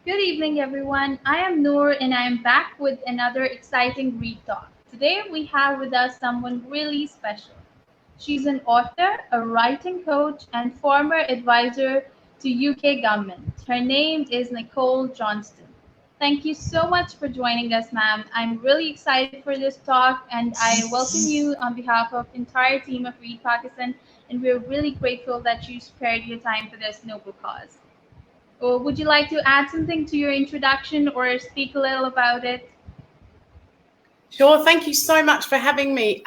Good evening, everyone. I am Noor, and I am back with another exciting Read Talk. Today, we have with us someone really special. She's an author, a writing coach, and former advisor to UK government. Her name is Nicole Johnston. Thank you so much for joining us, ma'am. I'm really excited for this talk, and I welcome you on behalf of entire team of Read Pakistan. And we're really grateful that you spared your time for this noble cause. Or would you like to add something to your introduction or speak a little about it? Sure, thank you so much for having me.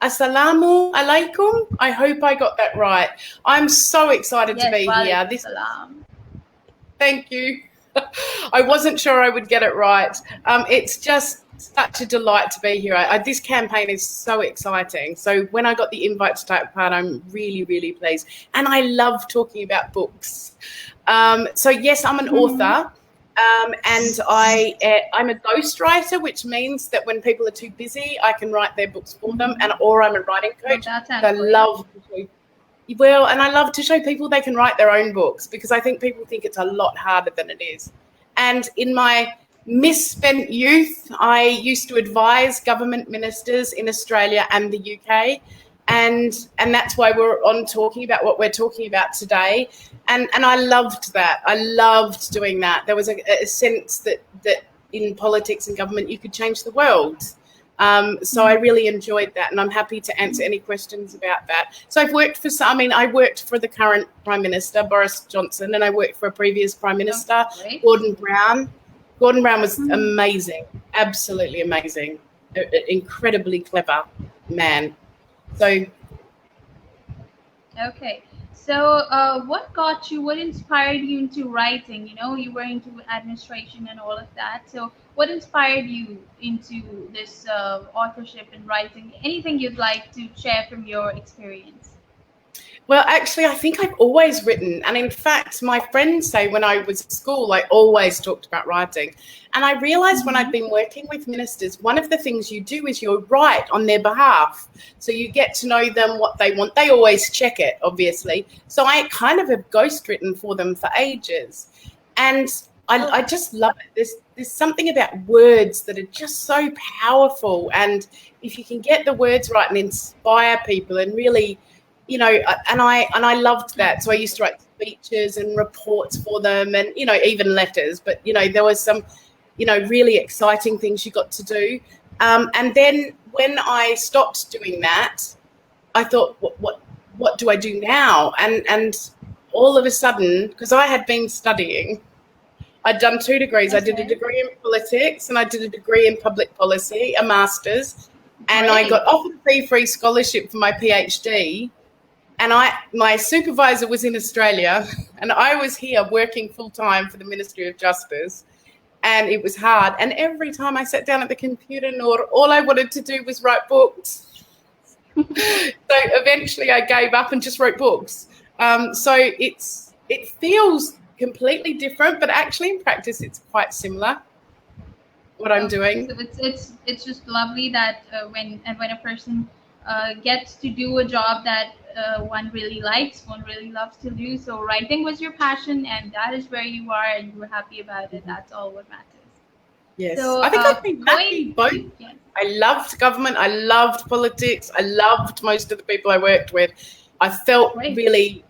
Assalamu alaikum. I hope I got that right. I'm so excited to be here. Thank you. I wasn't sure I would get it right. It's just such a delight to be here. This campaign is so exciting. So when I got the invite to take part, I'm really, really pleased. And I love talking about books. So yes, I'm an author. And I'm a ghostwriter, which means that when people are too busy, I can write their books for them, or I'm a writing coach. I love to show people they can write their own books, because I think people think it's a lot harder than it is. And in my misspent youth, I used to advise government ministers in Australia and the UK. And that's why we're on talking about what we're talking about today. And I loved that. I loved doing that. There was a sense that in politics and government you could change the world. So I really enjoyed that, and I'm happy to answer any questions about that. So I worked for the current Prime Minister, Boris Johnson, and I worked for a previous Prime Minister, Gordon Brown. Gordon Brown was amazing, absolutely amazing, an incredibly clever man. So what inspired you into writing? You were into administration and all of that. So what inspired you into this authorship and writing? Anything you'd like to share from your experience? Well, actually, I think I've always written. And in fact, my friends say when I was at school, I always talked about writing. And I realized when I'd been working with ministers, one of the things you do is you write on their behalf. So you get to know them, what they want. They always check it, obviously. So I kind of have ghostwritten for them for ages. And I just love it. There's something about words that are just so powerful. And if you can get the words right and inspire people and really, and I loved that. So I used to write speeches and reports for them, and even letters. But there was some really exciting things you got to do. And then when I stopped doing that, I thought, what do I do now? And all of a sudden, because I had been studying, I'd done 2 degrees. I did a degree in politics and I did a degree in public policy, a master's, and I got offered a free scholarship for my PhD. And my supervisor was in Australia, and I was here working full time for the Ministry of Justice, and it was hard. And every time I sat down at the computer, Noor, all I wanted to do was write books. So eventually I gave up and just wrote books. So it feels completely different, but actually in practice it's quite similar, what I'm doing. So it's just lovely that when a person gets to do a job that one really likes, one really loves to do. So writing was your passion, and that is where you are, and you were happy about it. That's all what matters. Yes. So, I think I've been happy both. Yes. I loved government. I loved politics. I loved most of the people I worked with. I felt really,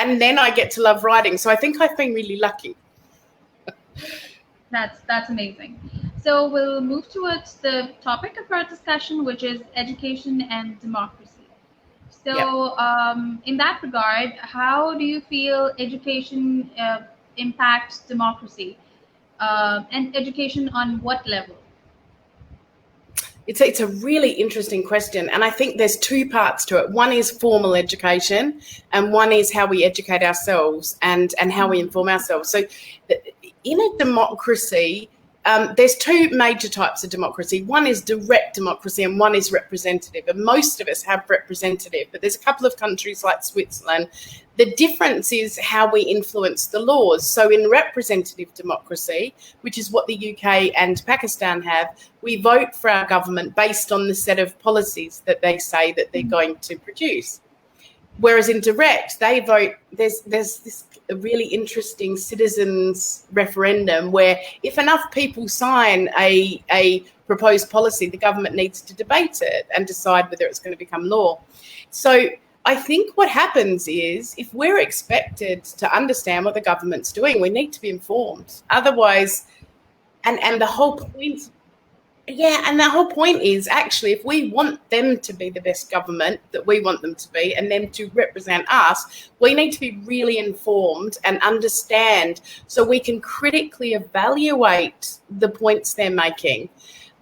and then I get to love writing. So I think I've been really lucky. That's amazing. So we'll move towards the topic of our discussion, which is education and democracy. So in that regard, how do you feel education impacts democracy, and education on what level? It's a really interesting question, and I think there's 2 parts to it. One is formal education, and one is how we educate ourselves and how we inform ourselves. So in a democracy, there's 2 major types of democracy. One is direct democracy and one is representative. And most of us have representative, but there's a couple of countries like Switzerland. The difference is how we influence the laws. So in representative democracy, which is what the UK and Pakistan have, we vote for our government based on the set of policies that they say that they're going to produce. Whereas in direct, they vote. There's this really interesting citizens referendum where if enough people sign a proposed policy, the government needs to debate it and decide whether it's going to become law. So I think what happens is if we're expected to understand what the government's doing, we need to be informed. Otherwise, and the whole point. Yeah, and the whole point is actually if we want them to be the best government that we want them to be and them to represent us, we need to be really informed and understand so we can critically evaluate the points they're making.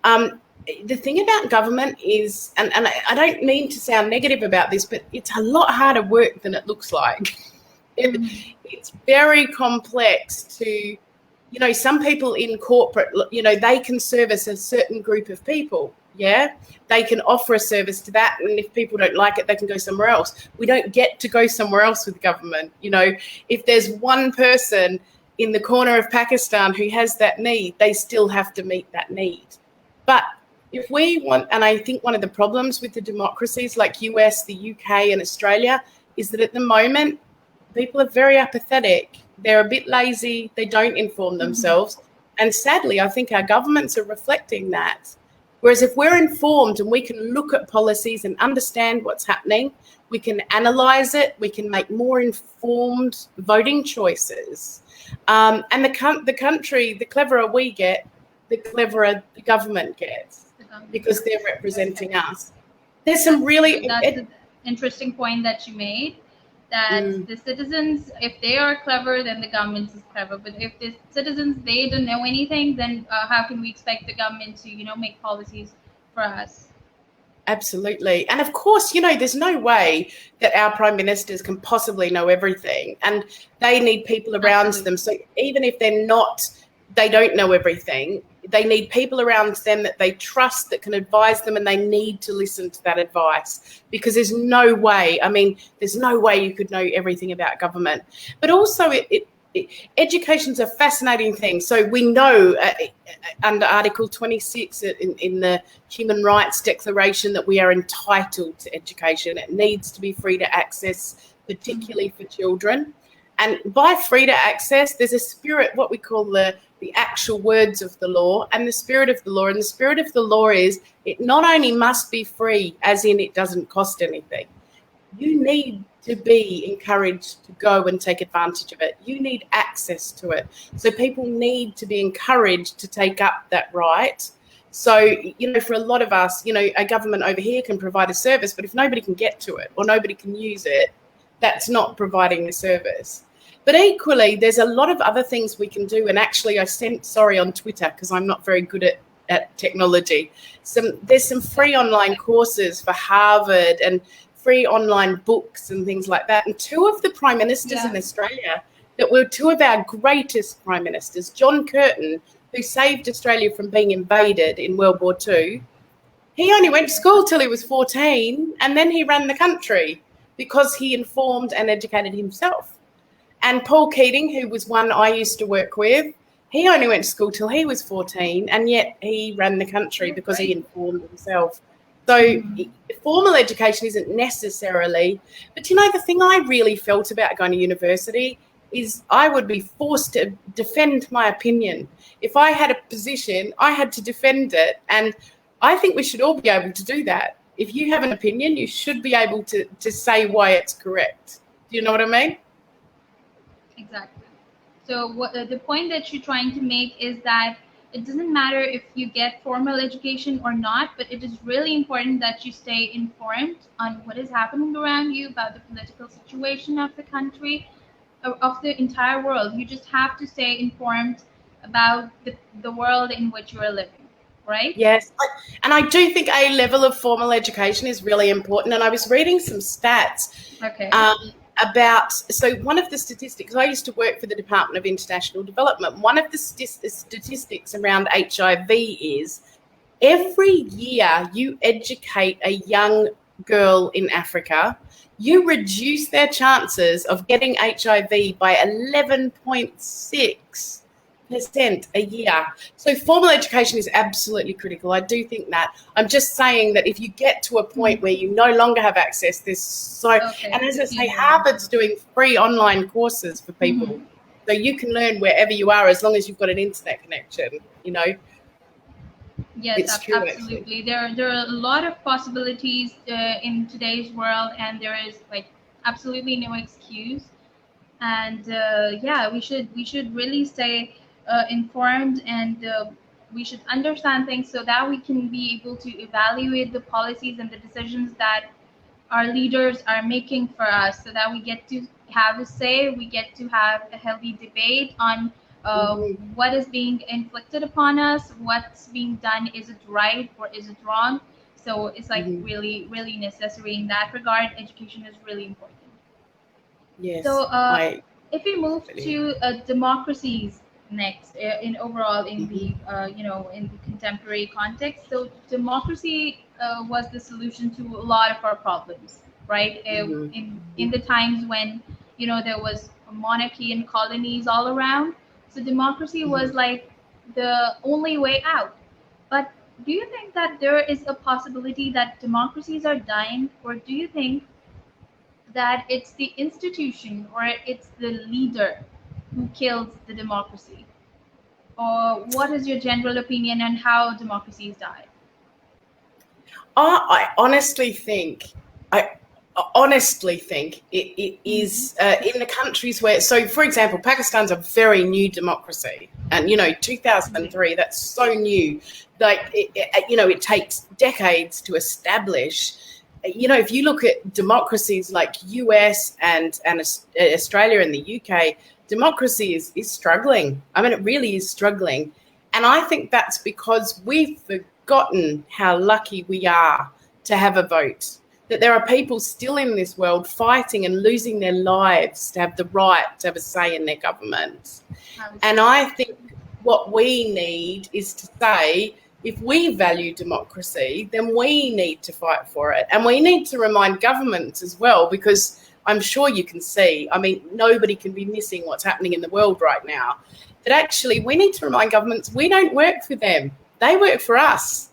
The thing about government is, and I don't mean to sound negative about this, but it's a lot harder work than it looks like. It's very complex to... some people in corporate, they can service a certain group of people. Yeah, they can offer a service to that. And if people don't like it, they can go somewhere else. We don't get to go somewhere else with government. If there's one person in the corner of Pakistan who has that need, they still have to meet that need. But if we want, and I think one of the problems with the democracies like US, the UK and Australia is that at the moment, people are very apathetic. They're a bit lazy. They don't inform themselves. And sadly, I think our governments are reflecting that. Whereas if we're informed and we can look at policies and understand what's happening, we can analyse it, we can make more informed voting choices. And the country, the cleverer we get, the cleverer the government gets because they're representing us. There's some really... That's an interesting point that you made. That the citizens, if they are clever, then the government is clever. But if the citizens, they don't know anything, then how can we expect the government to, make policies for us? Absolutely. And of course, there's no way that our prime ministers can possibly know everything. And they need people around them. So even if they don't know everything, they need people around them that they trust, that can advise them, and they need to listen to that advice because there's no way you could know everything about government. But also education's a fascinating thing. So we know under Article 26 in the Human Rights Declaration that we are entitled to education. It needs to be free to access, particularly for children. And by free to access, there's a spirit, what we call the actual words of the law and the spirit of the law. And the spirit of the law is it not only must be free, as in it doesn't cost anything. You need to be encouraged to go and take advantage of it. You need access to it. So people need to be encouraged to take up that right. So, for a lot of us, a government over here can provide a service, but if nobody can get to it or nobody can use it, that's not providing the service. But equally, there's a lot of other things we can do. And actually, I sent, on Twitter, because I'm not very good at technology. There's some free online courses for Harvard and free online books and things like that. And two of the prime ministers in Australia that were two of our greatest prime ministers, John Curtin, who saved Australia from being invaded in World War II, he only went to school till he was 14, and then he ran the country because he informed and educated himself. And Paul Keating, who was one I used to work with, he only went to school till he was 14, and yet he ran the country because he informed himself. So formal education isn't necessarily, but the thing I really felt about going to university is I would be forced to defend my opinion. If I had a position, I had to defend it. And I think we should all be able to do that. If you have an opinion, you should be able to say why it's correct. Do you know what I mean? Exactly. So what the point that you're trying to make is that it doesn't matter if you get formal education or not, but it is really important that you stay informed on what is happening around you, about the political situation of the country, of the entire world. You just have to stay informed about the world in which you are living, right? Yes. And I do think a level of formal education is really important. And I was reading some stats. Okay. So one of the statistics, I used to work for the Department of International Development. One of the statistics around HIV is every year you educate a young girl in Africa, you reduce their chances of getting HIV by 11.6%. 1% a year. So formal education is absolutely critical. I do think that. I'm just saying that if you get to a point where you no longer have access, there's so, and as I say, Harvard's doing free online courses for people. So you can learn wherever you are as long as you've got an internet connection, you know. Yes, It's true, absolutely. There are a lot of possibilities in today's world, and there is like absolutely no excuse. And yeah, we should really stay informed, and we should understand things so that we can be able to evaluate the policies and the decisions that our leaders are making for us, so that we get to have a say, we get to have a healthy debate on what is being inflicted upon us, what's being done, is it right or is it wrong. So it's like really, really necessary in that regard. Education is really important. Yes, So I if we move to democracies next, in overall in the in the contemporary context, so democracy was the solution to a lot of our problems, right? In the times when there was a monarchy and colonies all around, so democracy was like the only way out. But do you think that there is a possibility that democracies are dying, or do you think that it's the institution or it's the leader who kills the democracy? Or what is your general opinion on how democracies die? I honestly think, I honestly think it is in the countries where, so for example, Pakistan's a very new democracy, and 2003, that's so new. Like it takes decades to establish. If you look at democracies like US and Australia and the UK, democracy is struggling. I mean, it really is struggling. And I think that's because we've forgotten how lucky we are to have a vote, that there are people still in this world fighting and losing their lives to have the right to have a say in their governments. And I think what we need is to say, if we value democracy, then we need to fight for it. And we need to remind governments as well, because I'm sure you can see, I mean, nobody can be missing what's happening in the world right now, that actually we need to remind governments we don't work for them. They work for us.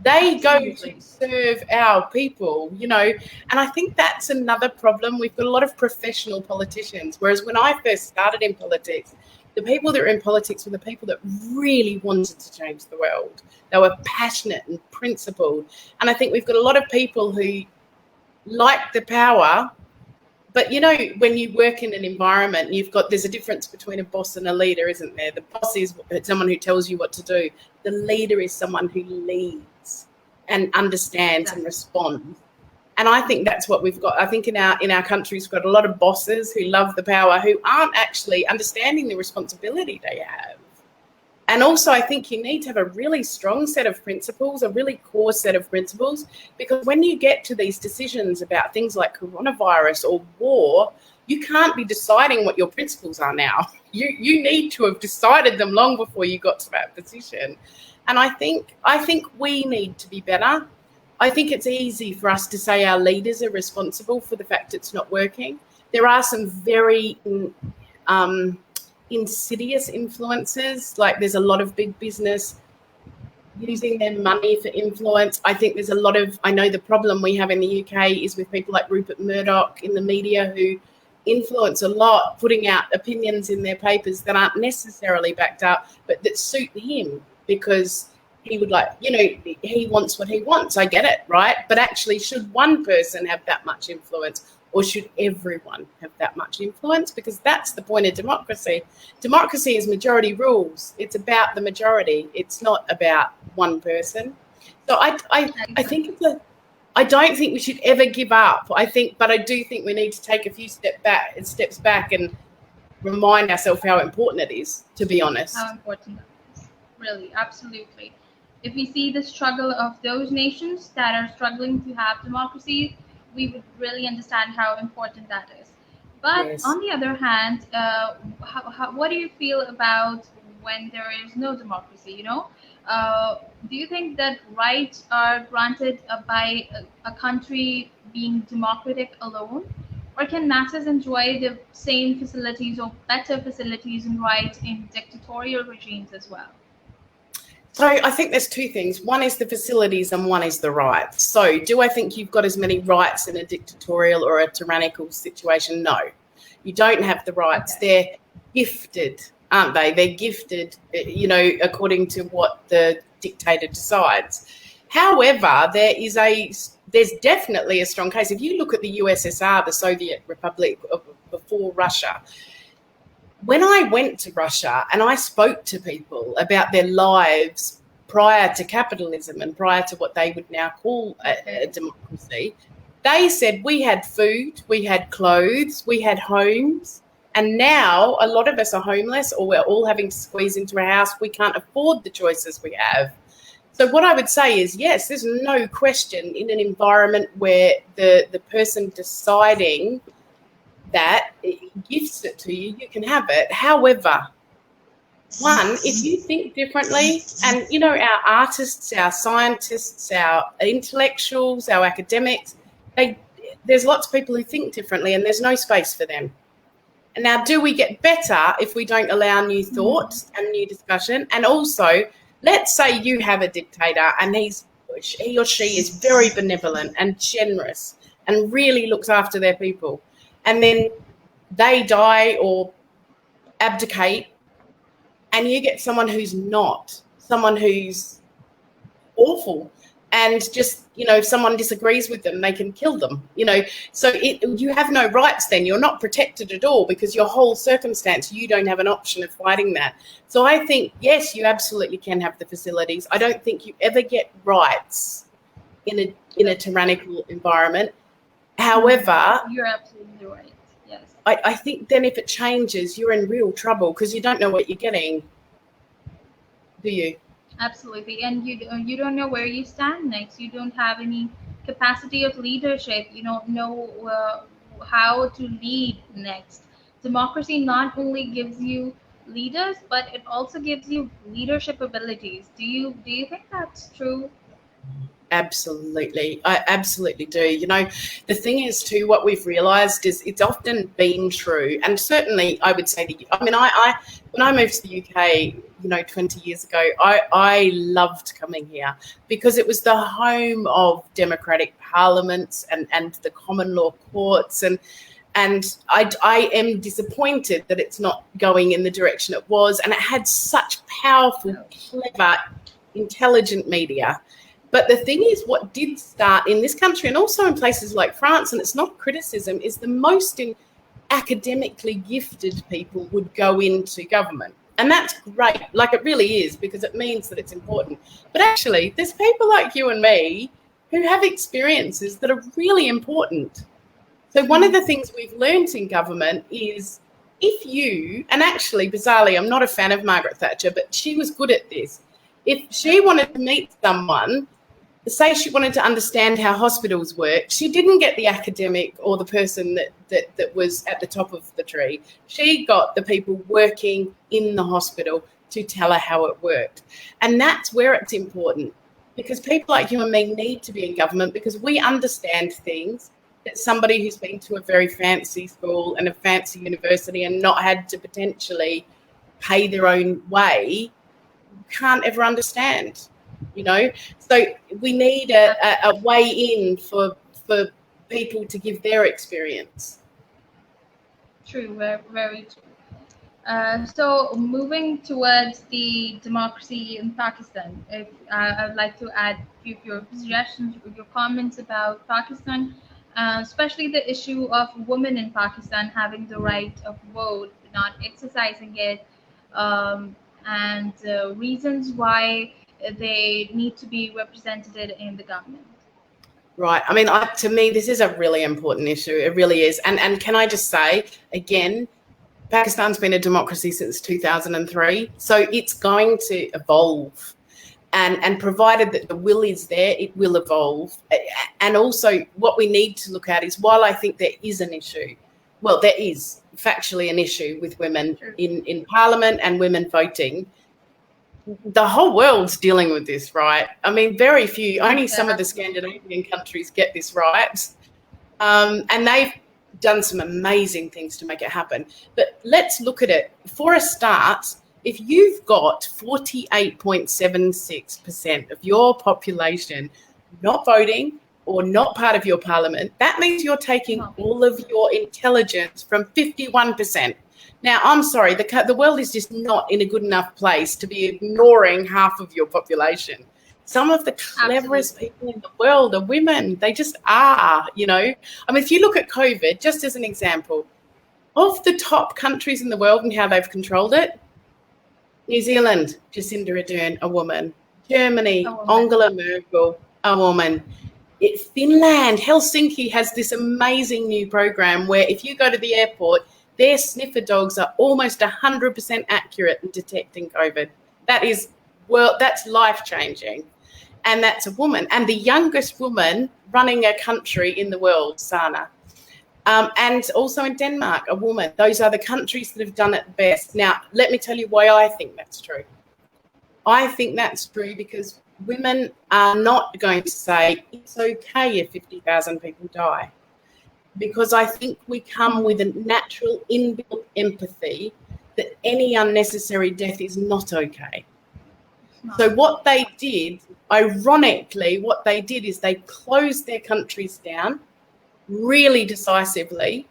They go to serve our people, and I think that's another problem. We've got a lot of professional politicians, whereas when I first started in politics, the people that were in politics were the people that really wanted to change the world. They were passionate and principled. And I think we've got a lot of people who like the power, but when you work in an environment, there's a difference between a boss and a leader, isn't there? The boss is someone who tells you what to do. The leader is someone who leads and understands and responds. And I think that's what we've got. I think in our country, we've got a lot of bosses who love the power, who aren't actually understanding the responsibility they have. And also, I think you need to have a really strong set of principles, a really core set of principles, because when you get to these decisions about things like coronavirus or war, you can't be deciding what your principles are now. You need to have decided them long before you got to that position. And I think we need to be better. I think it's easy for us to say our leaders are responsible for the fact it's not working. There are some very insidious influences, like there's a lot of big business using their money for influence. I think there's I know the problem we have in the UK is with people like Rupert Murdoch in the media, who influence a lot, putting out opinions in their papers that aren't necessarily backed up, but that suit him because he would he wants what he wants. I get it, right? But actually, should one person have that much influence, or should everyone have that much influence? Because that's the point of democracy. Democracy is majority rules. It's about the majority. It's not about one person. So I think I don't think we should ever give up. But I do think we need to take a few steps back and remind ourselves how important it is, to be honest. How important that is. Really, absolutely. If we see the struggle of those nations that are struggling to have democracy, we would really understand how important that is. But Yes. on the other hand, what do you feel about when there is no democracy? Do you think that rights are granted by a country being democratic alone, Or can masses enjoy the same facilities or better facilities and rights in dictatorial regimes as well? So I think there's two things. One is the facilities and one is the rights. So do I think you've got as many rights in a dictatorial or a tyrannical situation? No, you don't have the rights. Okay. They're gifted, aren't they? They're gifted, according to what the dictator decides. However, there's definitely a strong case. If you look at the USSR, the Soviet Republic before Russia, when I went to Russia and I spoke to people about their lives prior to capitalism and prior to what they would now call a democracy, they said we had food, we had clothes, we had homes, and now a lot of us are homeless or we're all having to squeeze into a house. We can't afford the choices we have. So what I would say is, yes, there's no question in an environment where the person deciding that gifts it to you, you can have it. However, one, if you think differently, and our artists, our scientists, our intellectuals, our academics, there's lots of people who think differently, and there's no space for them. And now, do we get better if we don't allow new thoughts and new discussion? And also, let's say you have a dictator and he or she is very benevolent and generous and really looks after their people, and then they die or abdicate, and you get someone who's not, someone who's awful, and just, if someone disagrees with them, they can kill them, So you have no rights then. You're not protected at all because your whole circumstance, you don't have an option of fighting that. So I think, yes, you absolutely can have the facilities. I don't think you ever get rights in a tyrannical environment. However, you're absolutely right. Yes. I think then if it changes, you're in real trouble because you don't know what you're getting, do you? Absolutely, and you don't know where you stand next. You don't have any capacity of leadership. You don't know how to lead next. Democracy not only gives you leaders, but it also gives you leadership abilities. Do you think that's true? Absolutely. I absolutely do. The thing is too, what we've realised is it's often been true. And certainly I would say when I moved to the UK, 20 years ago, I loved coming here because it was the home of democratic parliaments and the common law courts. And I am disappointed that it's not going in the direction it was. And it had such powerful, clever, intelligent media. But the thing is, what did start in this country and also in places like France, and it's not criticism, is the most academically gifted people would go into government. And that's great. Like, it really is, because it means that it's important. But actually, there's people like you and me who have experiences that are really important. So one of the things we've learned in government is and actually, bizarrely, I'm not a fan of Margaret Thatcher, but she was good at this. If she wanted to meet someone, say she wanted to understand how hospitals work, she didn't get the academic or the person that was at the top of the tree. She got the people working in the hospital to tell her how it worked. And that's where it's important, because people like you and me need to be in government because we understand things that somebody who's been to a very fancy school and a fancy university and not had to potentially pay their own way can't ever understand. So we need a way in for people to give their experience. True, very, very true. So moving towards the democracy in Pakistan, if I would like to add a few of your suggestions, your comments about Pakistan, especially the issue of women in Pakistan having the right of vote, not exercising it, and reasons why they need to be represented in the government. Right. I mean, to me, this is a really important issue. It really is. And can I just say, again, Pakistan's been a democracy since 2003, so it's going to evolve. And provided that the will is there, it will evolve. And also what we need to look at is, while I think there is an issue, well, there is factually an issue with women in Parliament and women voting, the whole world's dealing with this, right? I mean, very few, only some of the Scandinavian countries get this right. And done some amazing things to make it happen. But let's look at it. For a start, if you've got 48.76% of your population not voting or not part of your parliament, that means you're taking all of your intelligence from 51%. Now, I'm sorry, the world is just not in a good enough place to be ignoring half of your population. Some of the cleverest people in the world are women. They just are, you know. I mean, if you look at COVID, just as an example, of the top countries in the world and how they've controlled it, New Zealand, Jacinda Ardern, a woman. Germany, Angela Merkel, a woman. Finland, Helsinki has this amazing new program where if you go to the airport, their sniffer dogs are almost 100% accurate in detecting COVID. That's life-changing. And that's a woman. And the youngest woman running a country in the world, Sana. And also in Denmark, a woman. Those are the countries that have done it best. Now, let me tell you why I think that's true. I think that's true because women are not going to say it's okay if 50,000 people die. Because I think we come with a natural inbuilt empathy that any unnecessary death is not okay. So what they did, ironically, is they closed their countries down really decisively,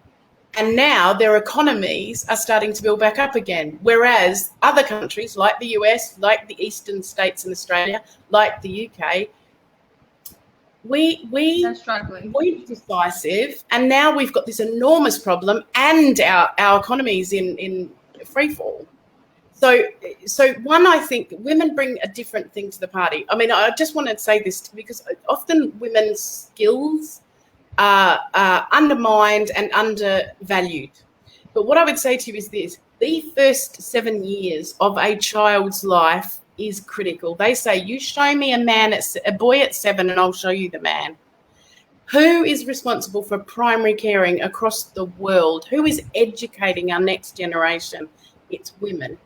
and now their economies are starting to build back up again. Whereas other countries like the US, like the eastern states in Australia, like the UK, we're decisive, and now we've got this enormous problem, and our economy's in free fall. So one, I think women bring a different thing to the party. I mean, I just want to say this because often women's skills are undermined and undervalued. But what I would say to you is this: the first 7 years of a child's life is critical. They say, you show me a boy at 7 and I'll show you the man. Who is responsible for primary caring across the world? Who is educating our next generation? It's women.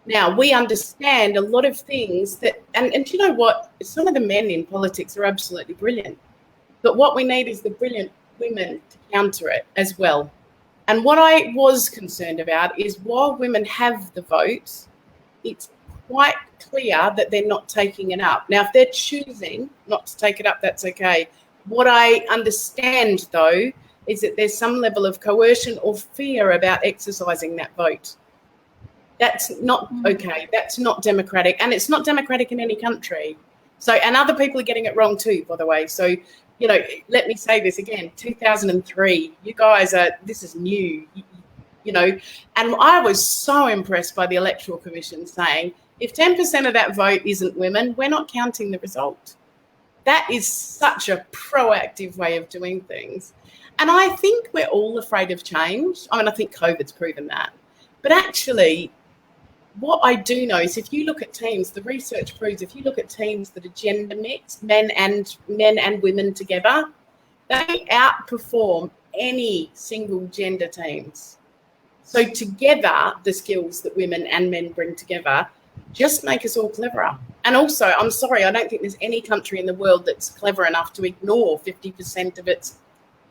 Now, we understand a lot of things and you know what? Some of the men in politics are absolutely brilliant. But what we need is the brilliant women to counter it as well. And what I was concerned about is while women have the vote, it's quite clear that they're not taking it up. Now, if they're choosing not to take it up, that's okay. What I understand, though, is that there's some level of coercion or fear about exercising that vote. That's not okay. That's not democratic. And it's not democratic in any country. So, and other people are getting it wrong too, by the way. So, you know, let me say this again, 2003, you guys this is new, you know, and I was so impressed by the Electoral Commission saying, if 10% of that vote isn't women, we're not counting the result. That is such a proactive way of doing things. And I think we're all afraid of change. I mean, I think COVID's proven that. But actually, what I do know is if you look at teams, the research proves if you look at teams that are gender mixed, men and women together, they outperform any single gender teams. So together, the skills that women and men bring together just make us all cleverer. And also, I'm sorry, I don't think there's any country in the world that's clever enough to ignore 50% of its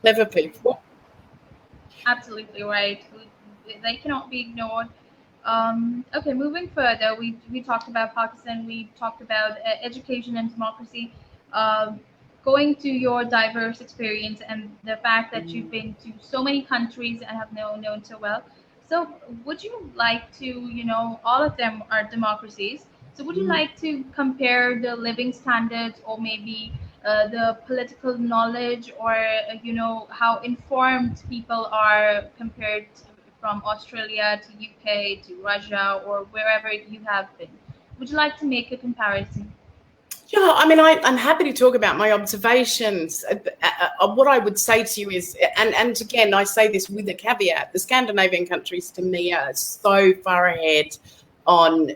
clever people. Absolutely right. They cannot be ignored. Okay, moving further, we talked about Pakistan, we talked about education and democracy. Going to your diverse experience and the fact that you've been to so many countries and have known so well. So would you like to, you know, all of them are democracies. So would you like to compare the living standards or maybe the political knowledge or, you know, how informed people are compared from Australia to UK to Russia or wherever you have been? Would you like to make a comparison? Yeah, I mean, I'm happy to talk about my observations. What I would say to you is, and again, I say this with a caveat, the Scandinavian countries to me are so far ahead on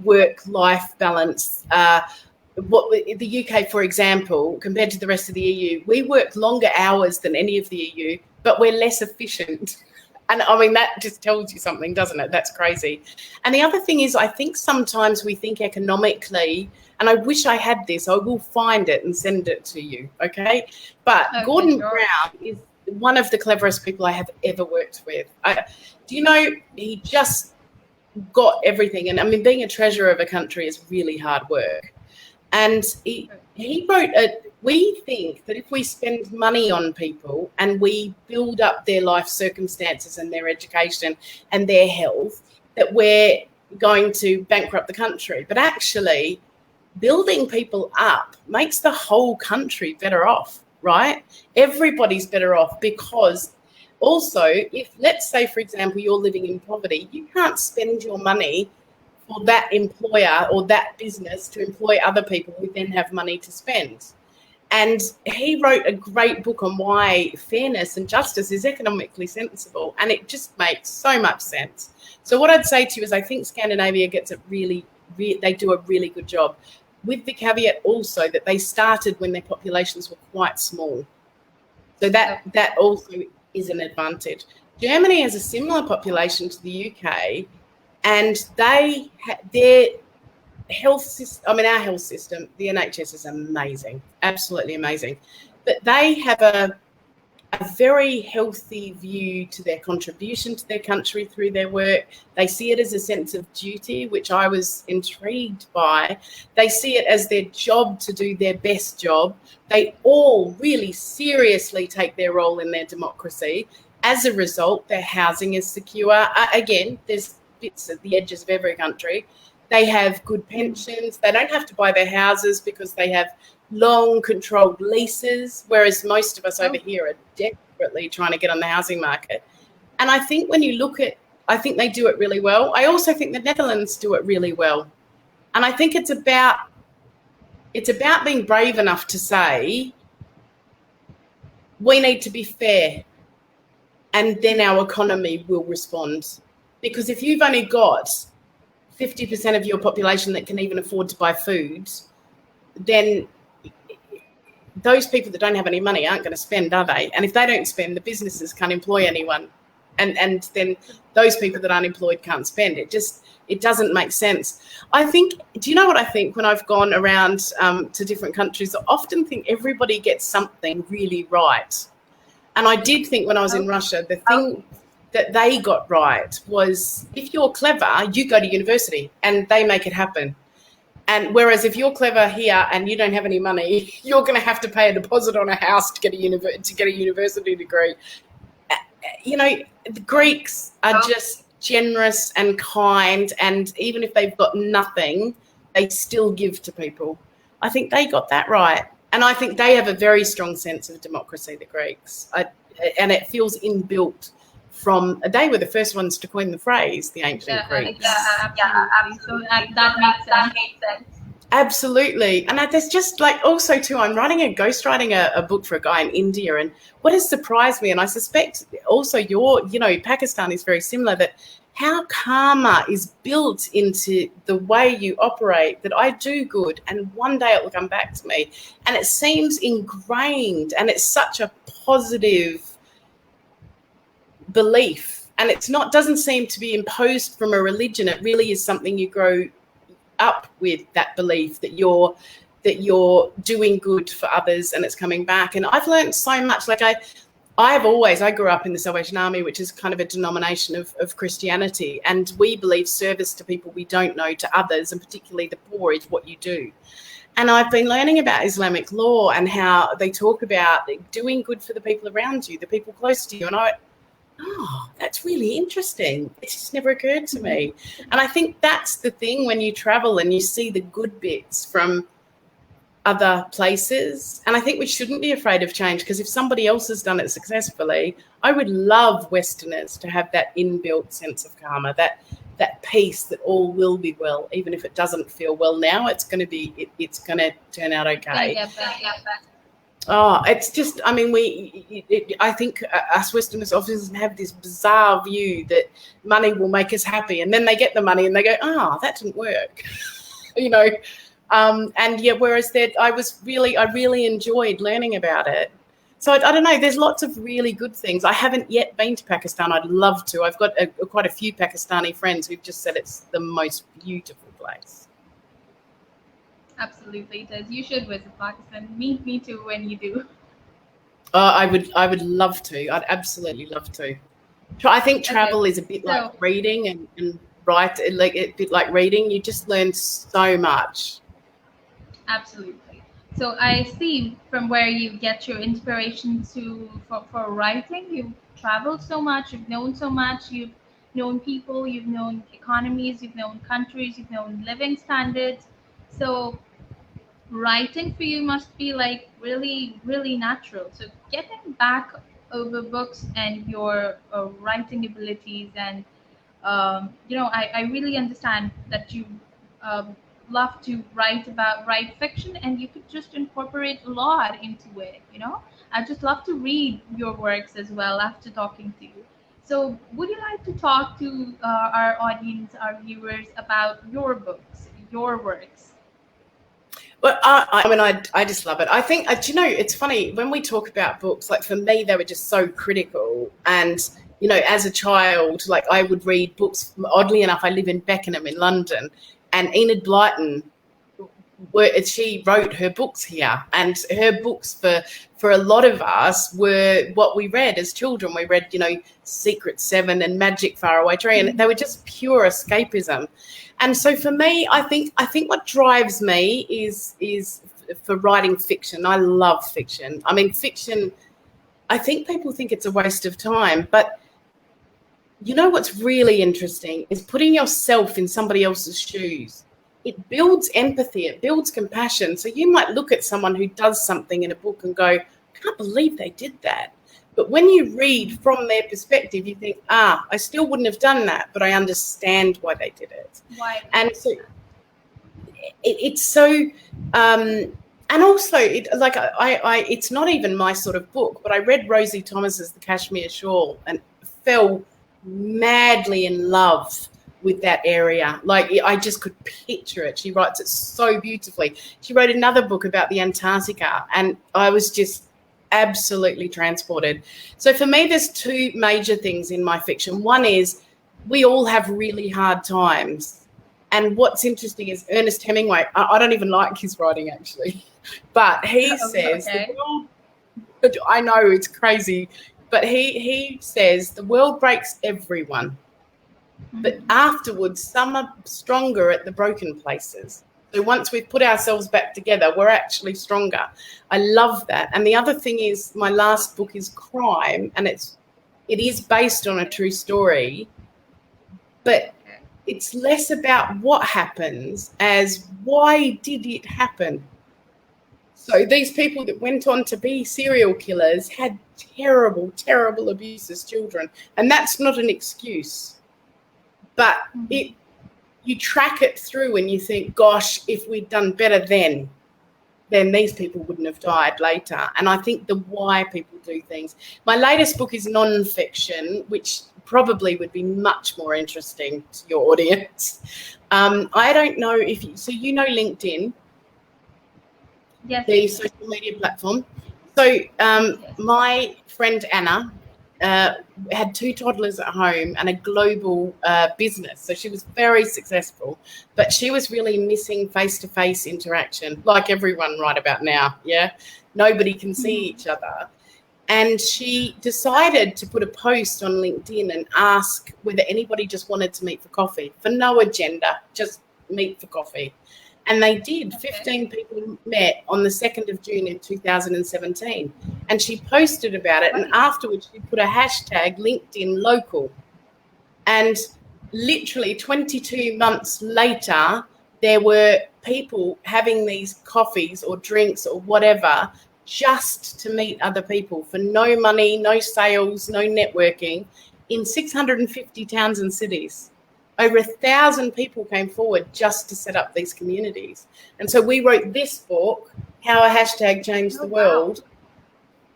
work-life balance. The UK, for example, compared to the rest of the EU, we work longer hours than any of the EU, but we're less efficient. And I mean, that just tells you something, doesn't it? That's crazy. And the other thing is, I think sometimes we think economically, and I wish I had this, I will find it and send it to you, okay? But okay, Gordon Brown one of the cleverest people I have ever worked with. Do you know, he just got everything. And I mean, being a treasurer of a country is really hard work. And he wrote we think that if we spend money on people and we build up their life circumstances and their education and their health, that we're going to bankrupt the country. But actually, building people up makes the whole country better off, right? Everybody's better off, because also, if, let's say, for example, you're living in poverty, you can't spend your money for that employer or that business to employ other people who then have money to spend. And he wrote a great book on why fairness and justice is economically sensible, and it just makes so much sense. So what I'd say to you is I think Scandinavia gets it really, they do a really good job, with the caveat also that they started when their populations were quite small. So that also is an advantage. Germany has a similar population to the UK, and their health system, I mean, our health system, the NHS is amazing, absolutely amazing. But they have a very healthy view to their contribution to their country through their work. They see it as a sense of duty, which I was intrigued by. They see it as their job to do their best job. They all really seriously take their role in their democracy. As a result, their housing is secure. Again, there's bits at the edges of every country. They have good pensions. They don't have to buy their houses because they have long controlled leases, whereas most of us over here are desperately trying to get on the housing market. And I think when you look at, I think they do it really well. I also think the Netherlands do it really well. And I think it's about being brave enough to say, we need to be fair, and then our economy will respond. Because if you've only got 50% of your population that can even afford to buy food, then those people that don't have any money aren't going to spend, are they? And if they don't spend, the businesses can't employ anyone. And then those people that aren't employed can't spend. It doesn't make sense. I think, do you know what I think when I've gone around to different countries? I often think everybody gets something really right. And I did think when I was in Russia, the thing that they got right was, if you're clever, you go to university and they make it happen. And whereas if you're clever here and you don't have any money, you're going to have to pay a deposit on a house to get a university degree. You know, the Greeks are just generous and kind, and even if they've got nothing, they still give to people. I think they got that right. And I think they have a very strong sense of democracy, the Greeks. And it feels inbuilt from, they were the first ones to coin the phrase, the ancient Greeks. Yeah, absolutely. So that makes sense. Absolutely. And there's just like, also too, I'm ghostwriting a book for a guy in India, and what has surprised me, and I suspect also Pakistan is very similar, that how karma is built into the way you operate, that I do good and one day it will come back to me. And it seems ingrained, and it's such a positive belief, and doesn't seem to be imposed from a religion. It really is something you grow up with, that belief that you're doing good for others and it's coming back. And I've learned so much. Like I grew up in the Salvation Army, which is kind of a denomination of Christianity, and we believe service to people we don't know, to others, and particularly the poor, is what you do. And I've been learning about Islamic law and how they talk about doing good for the people around you, the people close to you. And I went, oh, that's really interesting. It just never occurred to me. And I think that's the thing when you travel and you see the good bits from other places. And I think we shouldn't be afraid of change, because if somebody else has done it successfully, I would love Westerners to have that inbuilt sense of karma, that peace that all will be well, even if it doesn't feel well now. It's going to turn out okay. Yeah. Oh, it's just, I mean, I think us Westerners often have this bizarre view that money will make us happy, and then they get the money and they go, oh, that didn't work, and yeah, whereas I really enjoyed learning about it. So I don't know, there's lots of really good things. I haven't yet been to Pakistan. I'd love to. I've got quite a few Pakistani friends who've just said it's the most beautiful place. Absolutely, it is. You should visit Pakistan. Meet me too when you do. I would love to. I'd absolutely love to. I think travel Okay, is a bit like so reading and write, like a bit like reading. You just learn so much. absolutely. So I see from where you get your inspiration for writing. You've traveled so much, you've known so much, you've known people, you've known economies, you've known countries, you've known living standards. So writing for you must be like really, really natural. So getting back over books and your writing abilities and I really understand that you um, love to write fiction, and you could just incorporate a lot into it. I just love to read your works as well after talking to you. So, would you like to talk to our audience, our viewers, about your books, your works? But I just love it. I think, it's funny when we talk about books, like for me, they were just so critical. And, as a child, like I would read books. Oddly enough, I live in Beckenham in London, and Enid Blyton, she wrote her books here, and her books for a lot of us were what we read as children. We read, Secret Seven and Magic Faraway Tree, and they were just pure escapism. And so for me, I think what drives me is for writing fiction. I love fiction. I mean, fiction, I think people think it's a waste of time, but what's really interesting is putting yourself in somebody else's shoes. It builds empathy, it builds compassion. So you might look at someone who does something in a book and go, I can't believe they did that. But when you read from their perspective, you think, I still wouldn't have done that, but I understand why they did it. Why? And so it's so, and also, it's not even my sort of book, but I read Rosie Thomas's The Kashmir Shawl and fell madly in love with that area. Like, I just could picture it. She writes it so beautifully. She wrote another book about the Antarctica, and I was just absolutely transported. So for me, there's two major things in my fiction. One is we all have really hard times. And what's interesting is Ernest Hemingway, I don't even like his writing actually, but he says, Okay. I know it's crazy, but he says the world breaks everyone, but afterwards some are stronger at the broken places. So once we've put ourselves back together, we're actually stronger. I love that. And the other thing is, my last book is crime, and it is based on a true story, but it's less about what happens as why did it happen. So these people that went on to be serial killers had terrible, terrible abuse as children, and that's not an excuse. But you track it through and you think, gosh, if we'd done better then these people wouldn't have died later. And I think the why people do things. My latest book is non-fiction, which probably would be much more interesting to your audience. I don't know if you know LinkedIn, Yes. the social media platform. So my friend Anna had two toddlers at home and a global business. So she was very successful, but she was really missing face-to-face interaction, like everyone right about now. Yeah, nobody can see each other. And she decided to put a post on LinkedIn and ask whether anybody just wanted to meet for coffee, for no agenda, just meet for coffee. And they did. 15 people met on the 2nd of June in 2017. And she posted about it. And afterwards, she put a hashtag LinkedIn local. And literally 22 months later, there were people having these coffees or drinks or whatever just to meet other people for no money, no sales, no networking in 650 towns and cities. Over 1,000 people came forward just to set up these communities. And so we wrote this book, How a Hashtag Changed the World.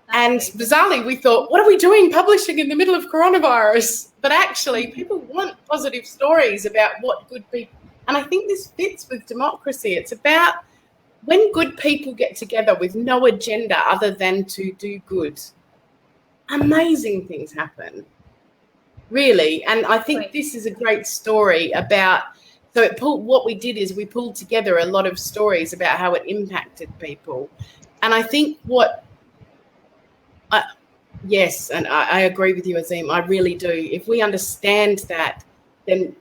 Wow. And bizarrely, we thought, what are we doing publishing in the middle of coronavirus? But actually, people want positive stories about what good people... And I think this fits with democracy. It's about when good people get together with no agenda other than to do good, amazing things happen. Really. And I think this is a great story about, what we did is we pulled together a lot of stories about how it impacted people. And I think what Yes, and I agree with you, Azim. I really do. If we understand that, then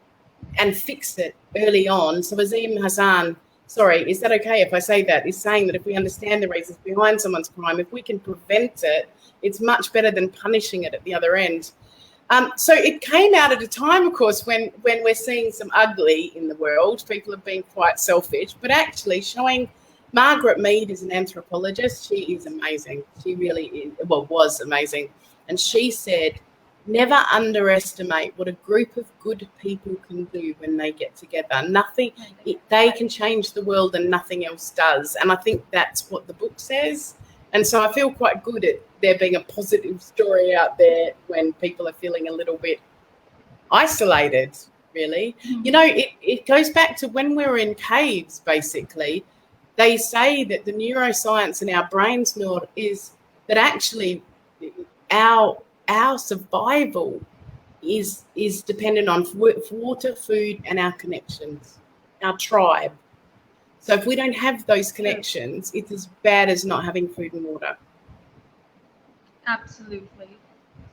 and fix it early on. So Azim Hassan, sorry, is that okay if I say that? Is saying that if we understand the reasons behind someone's crime, if we can prevent it, it's much better than punishing it at the other end. So it came out at a time, of course, when we're seeing some ugly in the world. People have been quite selfish, but actually showing Margaret Mead is an anthropologist. She is amazing. She really is, well, was amazing. And she said, never underestimate what a group of good people can do when they get together. They can change the world and nothing else does. And I think that's what the book says. And so I feel quite good at there being a positive story out there when people are feeling a little bit isolated, really. You know, it goes back to when we were in caves, basically. They say that the neuroscience in our brains, Noor, is that actually our survival is dependent on water, food, and our connections, our tribe. So if we don't have those connections, it's as bad as not having food and water. Absolutely.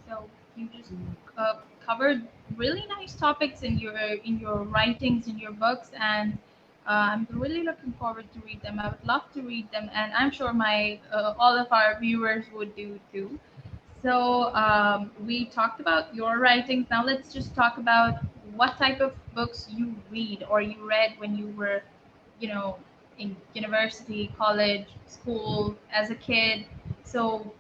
So you just covered really nice topics in your writings, in your books, and I'm really looking forward to read them. I would love to read them, and I'm sure my all of our viewers would do too. So we talked about your writings. Now let's just talk about what type of books you read or you read when you were, you know, in university, college, school, as a kid. So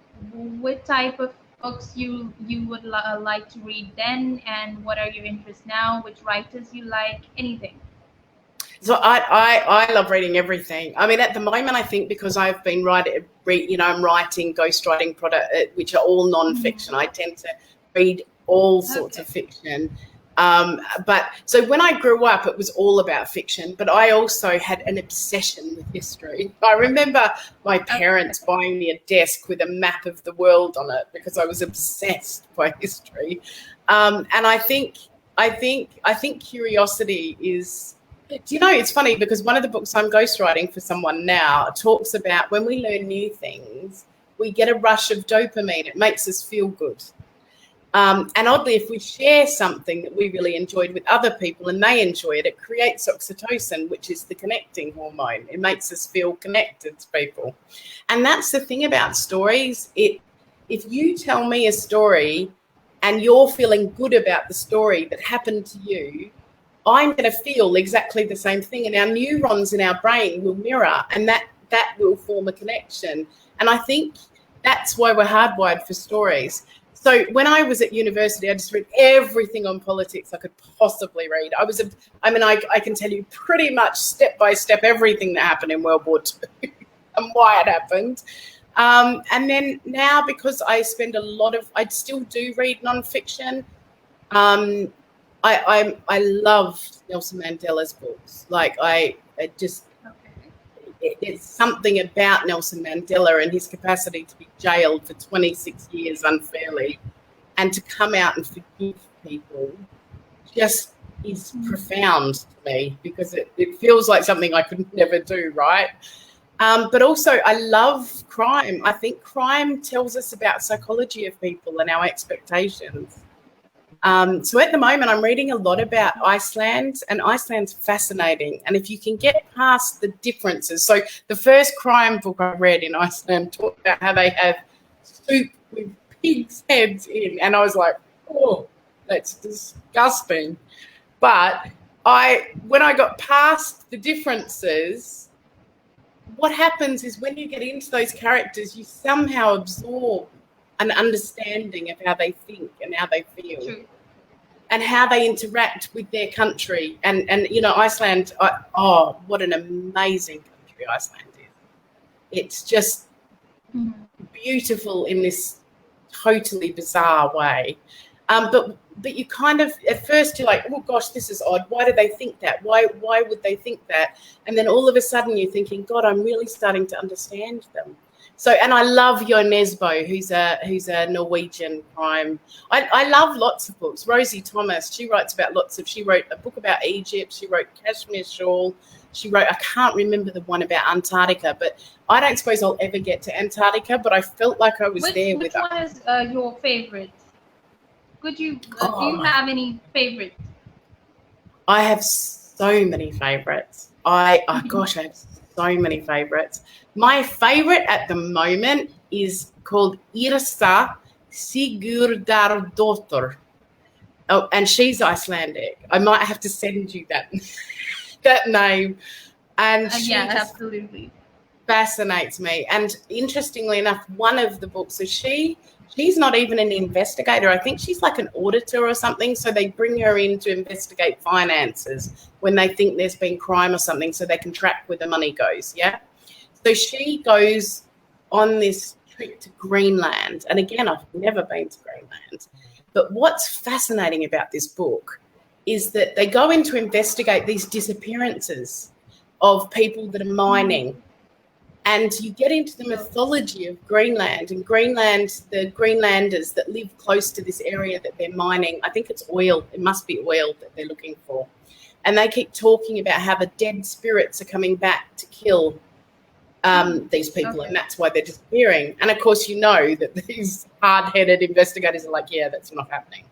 what type of books you would like to read then, and what are your interests now? Which writers you like? Anything. So I love reading everything. I mean, at the moment, I think because I've been I'm writing, ghostwriting product, which are all non-fiction. I tend to read all sorts of fiction. But so when I grew up, it was all about fiction, but I also had an obsession with history. I remember my parents buying me a desk with a map of the world on it because I was obsessed by history. And I think curiosity is. Do you know, it's funny because one of the books I'm ghostwriting for someone now talks about when we learn new things, we get a rush of dopamine. It makes us feel good. And oddly, if we share something that we really enjoyed with other people and they enjoy it, it creates oxytocin, which is the connecting hormone. It makes us feel connected to people. And that's the thing about stories. If you tell me a story and you're feeling good about the story that happened to you, I'm going to feel exactly the same thing, and our neurons in our brain will mirror, and that will form a connection. And I think that's why we're hardwired for stories. So when I was at university, I just read everything on politics I could possibly read. I can tell you pretty much step by step everything that happened in World War II and why it happened. And then now, because I still do read nonfiction. I love Nelson Mandela's books. It's something about Nelson Mandela and his capacity to be jailed for 26 years unfairly and to come out and forgive people just is profound to me, because it feels like something I could never do, right? But also I love crime. I think crime tells us about psychology of people and our expectations. So at the moment, I'm reading a lot about Iceland, and Iceland's fascinating. And if you can get past the differences, so the first crime book I read in Iceland talked about how they have soup with pigs' heads in, and I was like, oh, that's disgusting. But when I got past the differences, what happens is when you get into those characters, you somehow absorb an understanding of how they think and how they feel. True. And how they interact with their country. And Iceland, what an amazing country Iceland is. It's just beautiful in this totally bizarre way. But you kind of, at first you're like, oh gosh, this is odd. Why do they think that? Why would they think that? And then all of a sudden you're thinking, God, I'm really starting to understand them. So, and I love Jo Nesbø, who's a Norwegian crime. I love lots of books. Rosie Thomas, she writes about she wrote a book about Egypt. She wrote Kashmir Shawl. She wrote, I can't remember the one about Antarctica, but I don't suppose I'll ever get to Antarctica, but I felt like I was there with Which one is your favorite? Do you have any favorite? I have so many favorites. I have so many favorites. My favorite at the moment is called Yrsa Sigurdardóttir. Oh, and she's Icelandic. I might have to send you that that name. And yeah, absolutely. Fascinates me. And interestingly enough, one of the books, so she's not even an investigator. I think she's like an auditor or something. So they bring her in to investigate finances when they think there's been crime or something, so they can track where the money goes. Yeah. So she goes on this trip to Greenland. And again, I've never been to Greenland. But what's fascinating about this book is that they go in to investigate these disappearances of people that are mining. And you get into the mythology of Greenland. And Greenland, the Greenlanders that live close to this area that they're mining, I think it's oil. It must be oil that they're looking for. And they keep talking about how the dead spirits are coming back to kill these people, and that's why they're disappearing. And, of course, you know that these hard-headed investigators are like, yeah, that's not happening.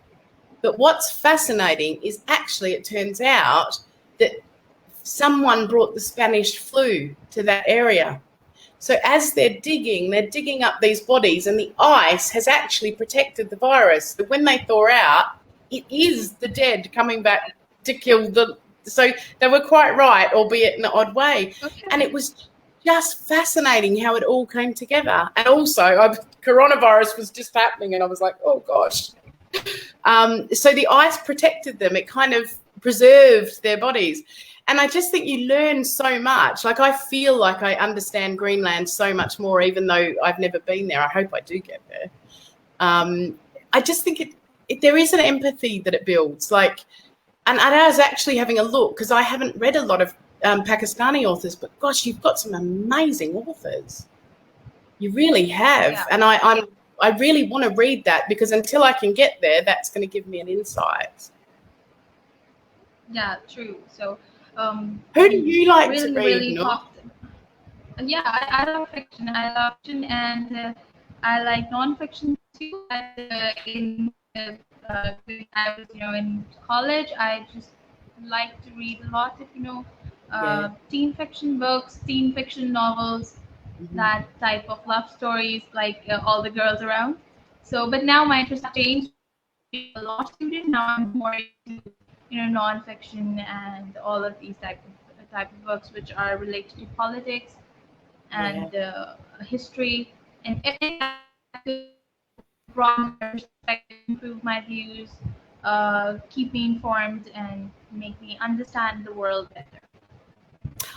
But what's fascinating is actually it turns out that someone brought the Spanish flu to that area. So as they're digging up these bodies, and the ice has actually protected the virus. So when they thaw out, it is the dead coming back to kill the... So they were quite right, albeit in an odd way. Okay. And it was just fascinating how it all came together. And also, coronavirus was just happening, and I was like, oh, gosh. So the ice protected them. It kind of preserved their bodies. And I just think you learn so much. Like, I feel like I understand Greenland so much more, even though I've never been there. I hope I do get there. I just think there is an empathy that it builds. Like, and I was actually having a look, because I haven't read a lot of Pakistani authors, but gosh, you've got some amazing authors. You really have. Yeah. And I really want to read that, because until I can get there, that's going to give me an insight. Yeah, true. So, who do you like really, to read? Really yeah, I love fiction. I love fiction, and I like non-fiction too. When I was, in college, I just like to read a lot of, teen fiction books, teen fiction novels, that type of love stories, like All the Girls Around. So, but now my interest has changed. I'm a law student. Now I'm more into non-fiction and all of these type of books which are related to politics and history, and everything to broaden my perspective, improve my views, keep me informed, and make me understand the world better.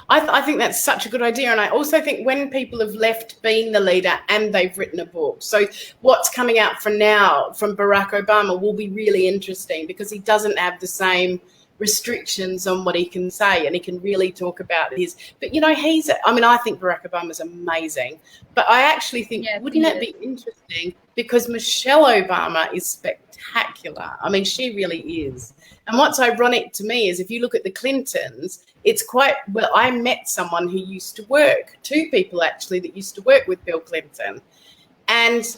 I think that's such a good idea. And I also think when people have left being the leader and they've written a book, so what's coming out from Barack Obama will be really interesting, because he doesn't have the same restrictions on what he can say, and he can really talk about his, but I think Barack Obama's amazing, but I actually think, wouldn't it be interesting, because Michelle Obama is spectacular. I mean, she really is. And what's ironic to me is if you look at the Clintons, it's quite, well, I met someone who used to work, two people actually that used to work with Bill Clinton. And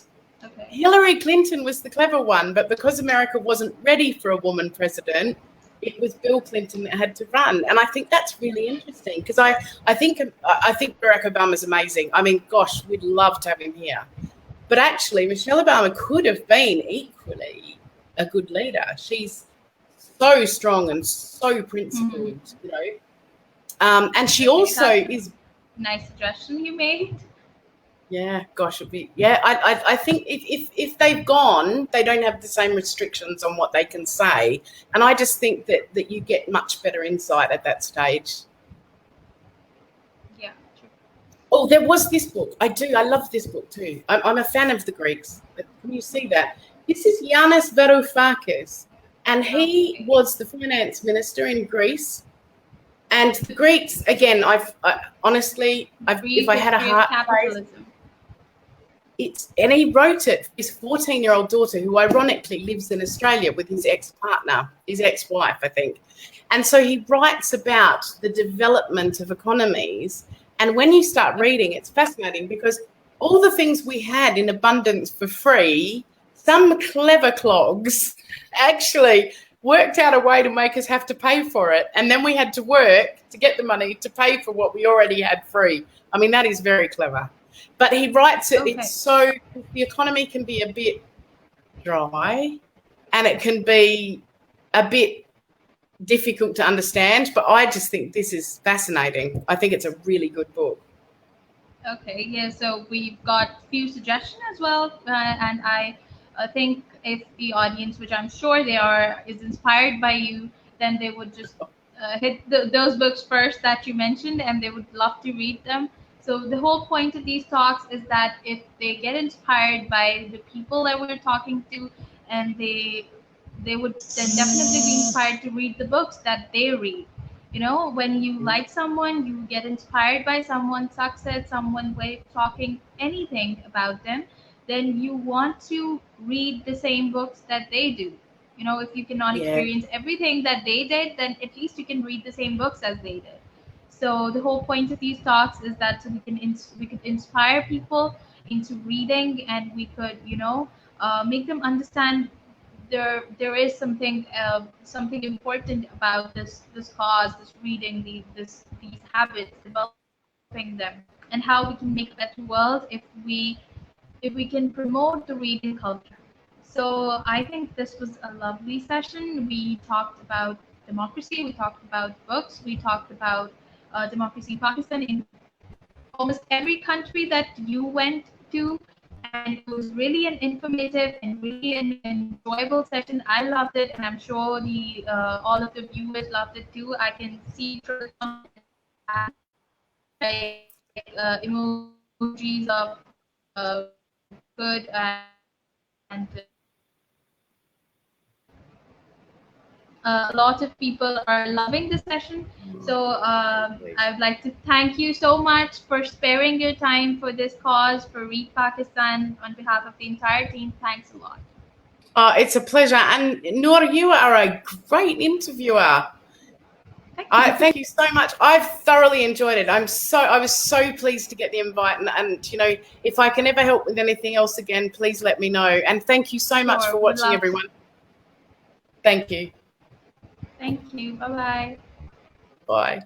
Hillary Clinton was the clever one, but because America wasn't ready for a woman president, it was Bill Clinton that had to run. And I think that's really interesting, because I think Barack Obama's amazing. I mean, gosh, we'd love to have him here. But actually, Michelle Obama could have been equally a good leader. She's so strong and so principled, and she also is... Nice suggestion you made. Yeah, gosh, it'd be... Yeah, I think if they've gone, they don't have the same restrictions on what they can say. And I just think that you get much better insight at that stage. Yeah, true. Oh, there was this book. I love this book too. I'm a fan of the Greeks. Can you see that? This is Yanis Varoufakis, and he was the finance minister in Greece. And the Greeks, again, if I had a heart place, and he wrote it for his 14-year-old daughter, who ironically lives in Australia with his ex-partner, his ex-wife, I think. And so he writes about the development of economies. And when you start reading, it's fascinating because all the things we had in abundance for free, some clever clogs actually worked out a way to make us have to pay for it. And then we had to work to get the money to pay for what we already had free. I mean, that is very clever. But he writes it, it's so, the economy can be a bit dry and it can be a bit difficult to understand, but I just think this is fascinating. I think it's a really good book. Okay, yeah, so we've got a few suggestions as well, and I think if the audience, which I'm sure they are, is inspired by you, then they would just hit those books first that you mentioned, and they would love to read them. So the whole point of these talks is that if they get inspired by the people that we're talking to, and they would then definitely be inspired to read the books that they read. You know, when you like someone, you get inspired by someone's success, someone's way of talking, anything about them, then you want to read the same books that they do. You know, if you cannot experience everything that they did, then at least you can read the same books as they did. So the whole point of these talks is that so we could inspire people into reading, and we could, you know, make them understand there is something important about this cause, this reading, these habits, developing them, and how we can make a better world if we can promote the reading culture. So I think this was a lovely session. We talked about democracy, we talked about books, we talked about democracy in Pakistan, in almost every country that you went to. And it was really an informative and really an enjoyable session. I loved it, and I'm sure the all of the viewers loved it too. I can see through the comments like emojis of good and a lot of people are loving this session. So I would like to thank you so much for sparing your time for this cause, for Read Pakistan. On behalf of the entire team, thanks a lot. It's a pleasure. And Noor, you are a great interviewer. Thank you so much. I've thoroughly enjoyed it. I was so pleased to get the invite, and you know, if I can ever help with anything else again, please let me know. And thank you so much for watching, everyone. Thank you. Thank you. Bye-bye. Bye.